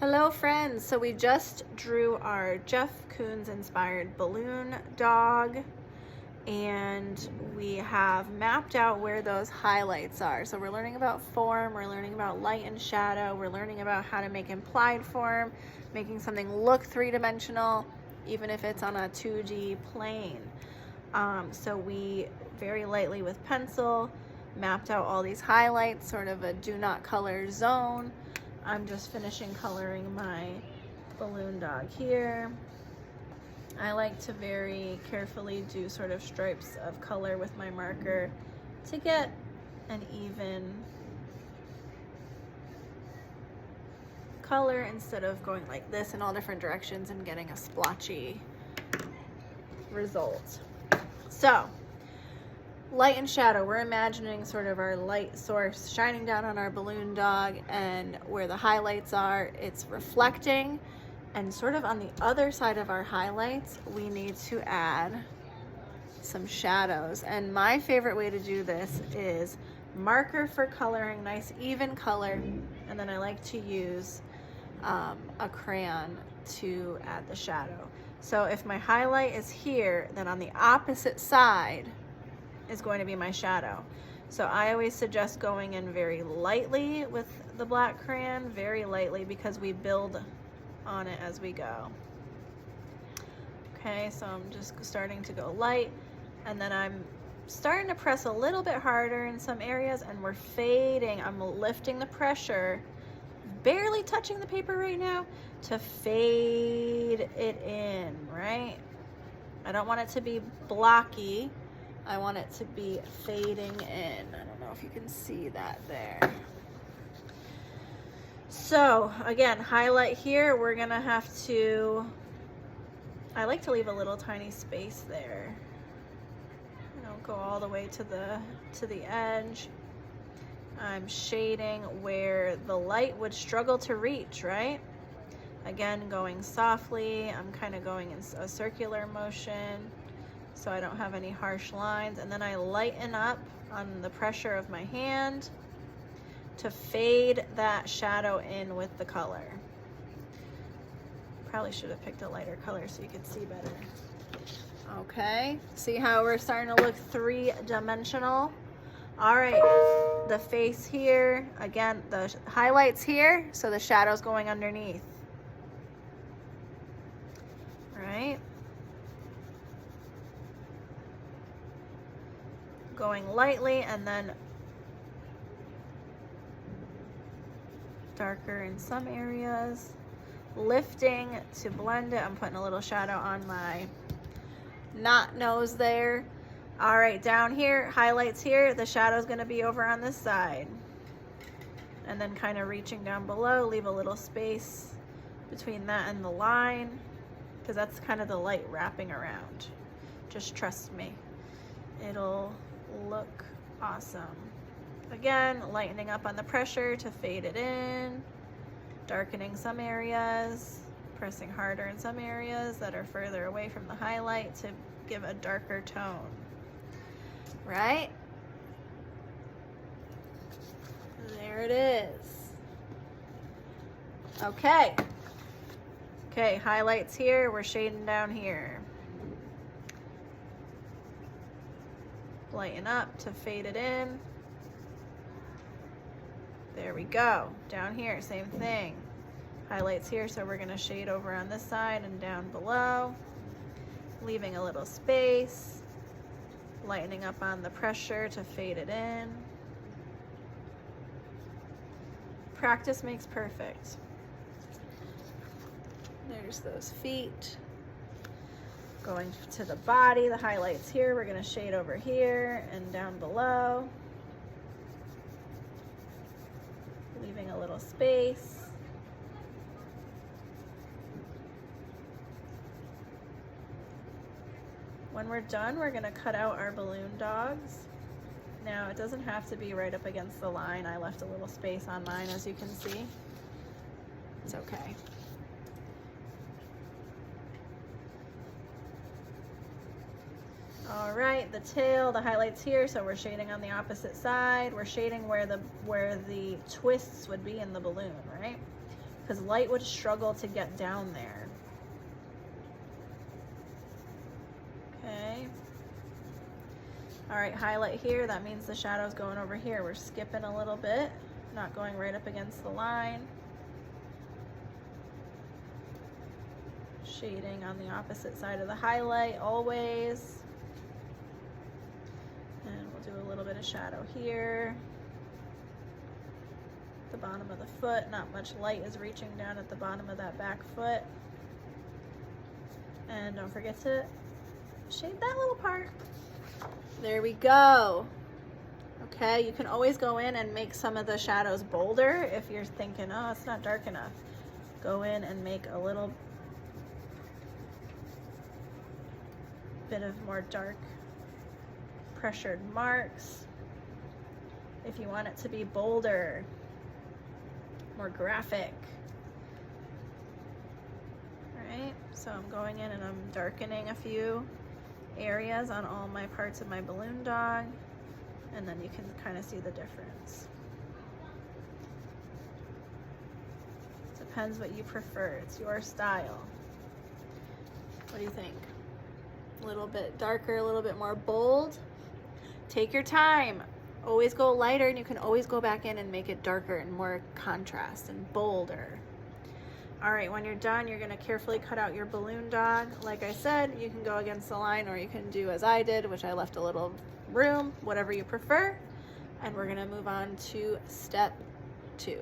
Hello friends, so we just drew our Jeff Koons inspired balloon dog and we have mapped out where those highlights are. So we're learning about form, we're learning about light and shadow, we're learning about how to make implied form, making something look three-dimensional even if it's on a 2D plane. So we very lightly with pencil mapped out all these highlights, sort of a do not color zone. I'm just finishing coloring my balloon dog here. I like to very carefully do sort of stripes of color with my marker to get an even color instead of going like this in all different directions and getting a splotchy result. So, light and shadow, we're imagining sort of our light source shining down on our balloon dog, and where the highlights are, it's reflecting, and sort of on the other side of our highlights, we need to add some shadows. And my favorite way to do this is marker for coloring, nice even color, and then I like to use a crayon to add the shadow. So if my highlight is here, then on the opposite side is going to be my shadow. So I always suggest going in very lightly with the black crayon, very lightly, because we build on it as we go. Okay, so I'm just starting to go light, and then I'm starting to press a little bit harder in some areas, and we're fading. I'm lifting the pressure, barely touching the paper right now, to fade it in, right? I don't want it to be blocky. I want it to be fading in. I don't know if you can see that there. So again, highlight here, we're gonna have to, I like to leave a little tiny space there. I don't go all the way to the edge. I'm shading where the light would struggle to reach, right? Again, going softly. I'm kind of going in a circular motion so I don't have any harsh lines, and then I lighten up on the pressure of my hand to fade that shadow in with the color. Probably should have picked a lighter color so you could see better. Okay, see how we're starting to look three-dimensional? All right, the face here, again, the highlights here, so the shadow's going underneath. Right? Going lightly and then darker in some areas, lifting to blend it. I'm putting a little shadow on my knot nose there. All right, down here, highlights here, the shadow's gonna be over on this side. And then kind of reaching down below, leave a little space between that and the line, because that's kind of the light wrapping around. Just trust me, it'll look awesome. Again, lightening up on the pressure to fade it in, darkening some areas, pressing harder in some areas that are further away from the highlight to give a darker tone, right? There it is. Okay. Okay, highlights here, we're shading down here. Lighten up to fade it in. There we go. Down here, same thing. Highlights here, so we're gonna shade over on this side and down below. Leaving a little space. Lightening up on the pressure to fade it in. Practice makes perfect. There's those feet. Going to the body, the highlights here, we're gonna shade over here and down below. Leaving a little space. When we're done, we're gonna cut out our balloon dogs. Now, it doesn't have to be right up against the line. I left a little space on mine, as you can see. It's okay. All right, the tail, the highlights here, so we're shading on the opposite side. We're shading where the twists would be in the balloon, right? because light would struggle to get down there. Okay. All right, highlight here. That means the shadow's going over here. We're skipping a little bit, not going right up against the line. Shading on the opposite side of the highlight always. And we'll do a little bit of shadow here. The bottom of the foot, not much light is reaching down at the bottom of that back foot. And don't forget to shade that little part. There we go. Okay, you can always go in and make some of the shadows bolder if you're thinking, oh, it's not dark enough. Go in and make a little bit of more dark pressured marks if you want it to be bolder, more graphic. All right, so I'm going in and I'm darkening a few areas on all my parts of my balloon dog, and then you can kind of see the difference. Depends what you prefer. It's your style. What do you think? A little bit darker, a little bit more bold? Take your time. Always go lighter, and you can always go back in and make it darker and more contrast and bolder. All right, when you're done, you're gonna carefully cut out your balloon dog. Like I said, you can go against the line, or you can do as I did, which I left a little room, whatever you prefer. And we're gonna move on to step 2.